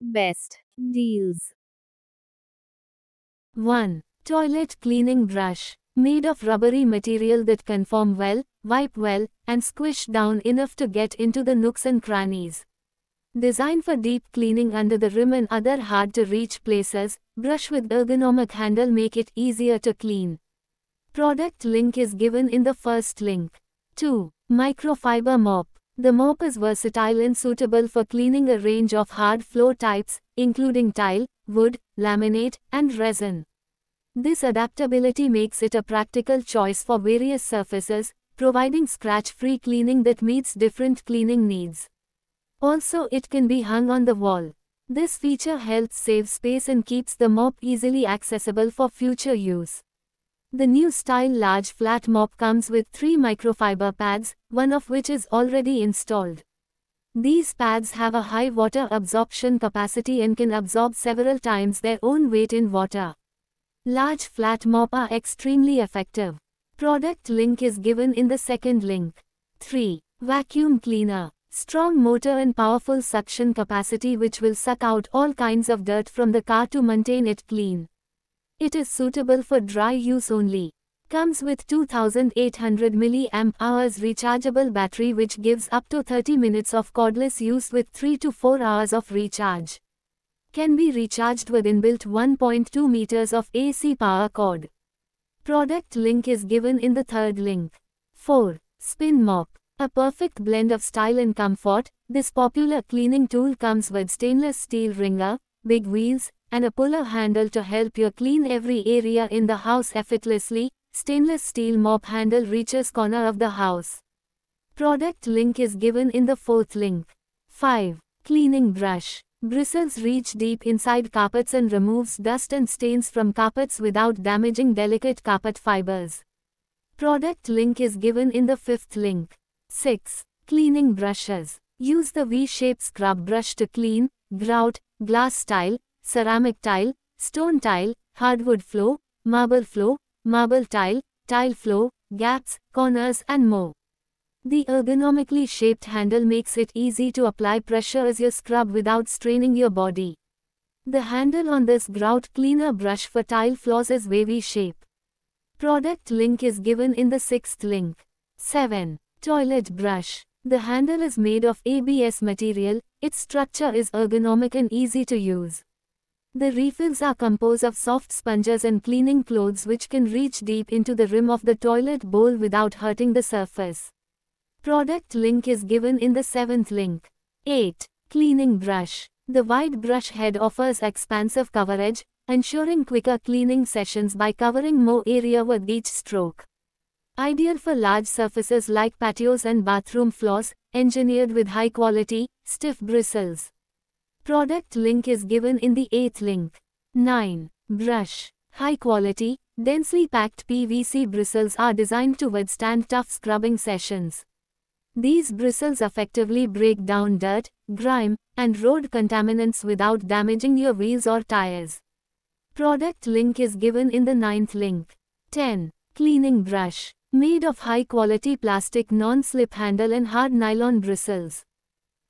Best deals. 1. Toilet cleaning brush. Made of rubbery material that can form well, wipe well, and squish down enough to get into the nooks and crannies. Designed for deep cleaning under the rim and other hard-to-reach places, brush with ergonomic handle make it easier to clean. Product link is given in the first link. 2. Microfiber mop. The mop is versatile and suitable for cleaning a range of hard floor types, including tile, wood, laminate, and resin. This adaptability makes it a practical choice for various surfaces, providing scratch-free cleaning that meets different cleaning needs. Also, it can be hung on the wall. This feature helps save space and keeps the mop easily accessible for future use. The new style large flat mop comes with 3 microfiber pads, one of which is already installed. These pads have a high water absorption capacity and can absorb several times their own weight in water. Large flat mop are extremely effective. Product link is given in the second link. 3. Vacuum cleaner. Strong motor and powerful suction capacity which will suck out all kinds of dirt from the car to maintain it clean. It is suitable for dry use only. Comes with 2800 mAh rechargeable battery which gives up to 30 minutes of cordless use with 3 to 4 hours of recharge. Can be recharged with inbuilt 1.2 meters of AC power cord. Product link is given in the third link. 4. Spin mop. A perfect blend of style and comfort, this popular cleaning tool comes with stainless steel wringer, big wheels, and a puller handle to help you clean every area in the house effortlessly. Stainless steel mop handle reaches corner of the house. Product link is given in the fourth link. 5. Cleaning brush. Bristles reach deep inside carpets and removes dust and stains from carpets without damaging delicate carpet fibers. Product link is given in the fifth link. 6. Cleaning brushes. Use the V-shaped scrub brush to clean, grout, glass tile, ceramic tile, stone tile, hardwood floor, marble tile, tile floor, gaps, corners and more. The ergonomically shaped handle makes it easy to apply pressure as you scrub without straining your body. The handle on this grout cleaner brush for tile floors is wavy shape. Product link is given in the sixth link. 7. Toilet brush. The handle is made of ABS material, its structure is ergonomic and easy to use. The refills are composed of soft sponges and cleaning cloths which can reach deep into the rim of the toilet bowl without hurting the surface. Product link is given in the seventh link. 8. Cleaning brush. The wide brush head offers expansive coverage, ensuring quicker cleaning sessions by covering more area with each stroke. Ideal for large surfaces like patios and bathroom floors, engineered with high-quality, stiff bristles. Product link is given in the 8th link. 9. Brush. High-quality, densely packed PVC bristles are designed to withstand tough scrubbing sessions. These bristles effectively break down dirt, grime, and road contaminants without damaging your wheels or tires. Product link is given in the 9th link. 10. Cleaning brush. Made of high-quality plastic non-slip handle and hard nylon bristles.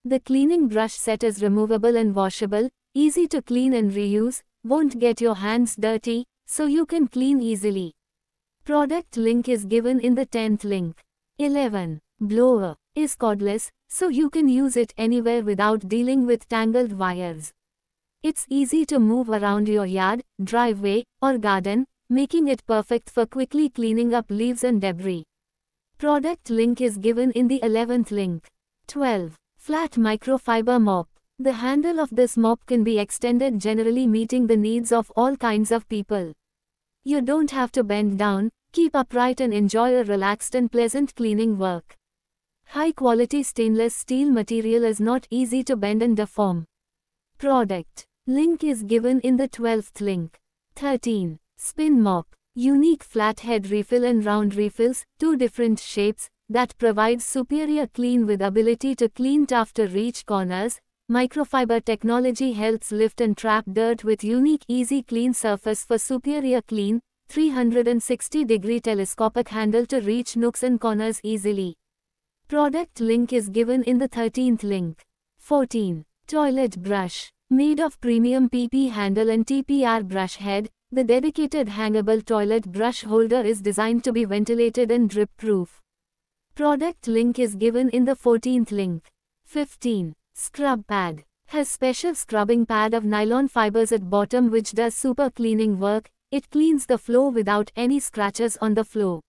The cleaning brush set is removable and washable, easy to clean and reuse, won't get your hands dirty, so you can clean easily. Product link is given in the 10th link. 11. Blower. Is cordless, so you can use it anywhere without dealing with tangled wires. It's easy to move around your yard, driveway, or garden, making it perfect for quickly cleaning up leaves and debris. Product link is given in the 11th link. 12. Flat microfiber mop. The handle of this mop can be extended, generally meeting the needs of all kinds of people. You don't have to bend down, keep upright and enjoy a relaxed and pleasant cleaning work. High-quality stainless steel material is not easy to bend and deform. Product link is given in the 12th link. 13. Spin mop. Unique flat head refill and round refills, 2 different shapes, that provides superior clean with ability to clean tough to reach corners. Microfiber technology helps lift and trap dirt with unique easy clean surface for superior clean. 360-degree telescopic handle to reach nooks and corners easily. Product link is given in the 13th link. 14. Toilet brush. Made of premium PP handle and TPR brush head, the dedicated hangable toilet brush holder is designed to be ventilated and drip-proof. Product link is given in the 14th link. 15. Scrub pad. Has special scrubbing pad of nylon fibers at bottom which does super cleaning work. It cleans the floor without any scratches on the floor.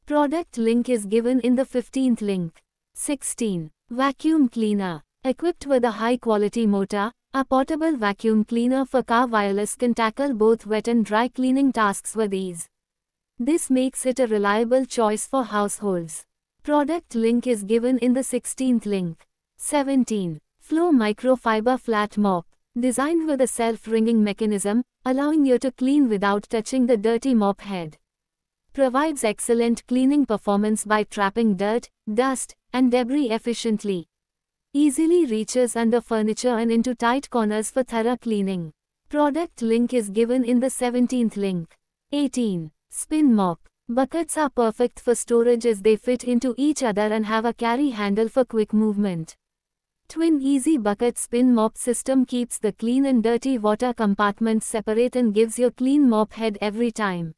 Product link is given in the 15th link. 16. Vacuum cleaner. Equipped with a high-quality motor, a portable vacuum cleaner for car wireless can tackle both wet and dry cleaning tasks with ease. This makes it a reliable choice for households. Product link is given in the 16th link. 17. Flow microfiber flat mop. Designed with a self-wringing mechanism, allowing you to clean without touching the dirty mop head. Provides excellent cleaning performance by trapping dirt, dust, and debris efficiently. Easily reaches under furniture and into tight corners for thorough cleaning. Product link is given in the 17th link. 18. Spin mop. Buckets are perfect for storage as they fit into each other and have a carry handle for quick movement. Twin Easy Bucket Spin Mop System keeps the clean and dirty water compartments separate and gives you clean mop head every time.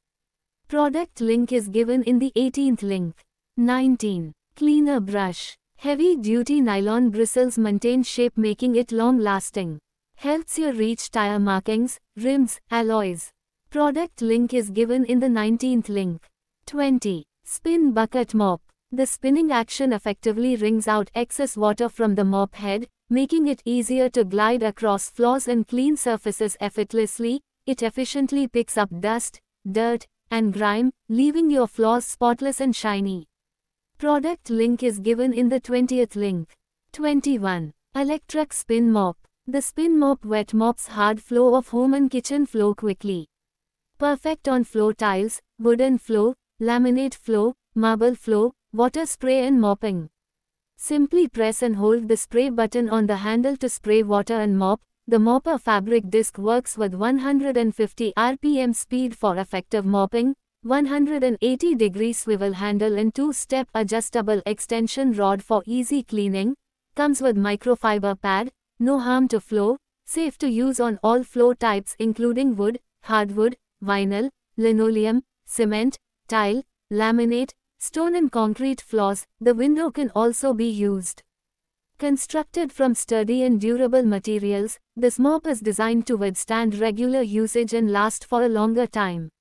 Product link is given in the 18th link. 19. Cleaner brush. Heavy-duty nylon bristles maintain shape making it long-lasting. Helps you reach tire markings, rims, alloys. Product link is given in the 19th link. 20. Spin Bucket Mop. The spinning action effectively wrings out excess water from the mop head, making it easier to glide across floors and clean surfaces effortlessly. It efficiently picks up dust, dirt, and grime, leaving your floors spotless and shiny. Product link is given in the 20th link. 21. Electric Spin Mop. The spin mop wet mops hard floor of home and kitchen floor quickly. Perfect on floor tiles, wooden floor, laminate floor, marble floor, water spray and mopping. Simply press and hold the spray button on the handle to spray water and mop. The mopper fabric disc works with 150 rpm speed for effective mopping, 180-degree swivel handle and 2-step adjustable extension rod for easy cleaning. Comes with microfiber pad, no harm to floor, safe to use on all floor types including wood, hardwood, vinyl, linoleum, cement, tile, laminate, stone and concrete floors. The window can also be used. Constructed from sturdy and durable materials, this mop is designed to withstand regular usage and last for a longer time.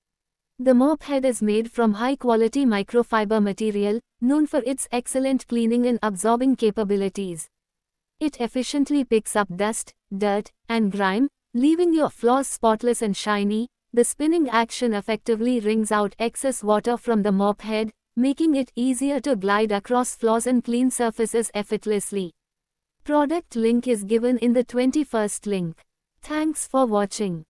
The mop head is made from high-quality microfiber material, known for its excellent cleaning and absorbing capabilities. It efficiently picks up dust, dirt, and grime, leaving your floors spotless and shiny. The spinning action effectively wrings out excess water from the mop head, making it easier to glide across floors and clean surfaces effortlessly. Product link is given in the 21st link. Thanks for watching.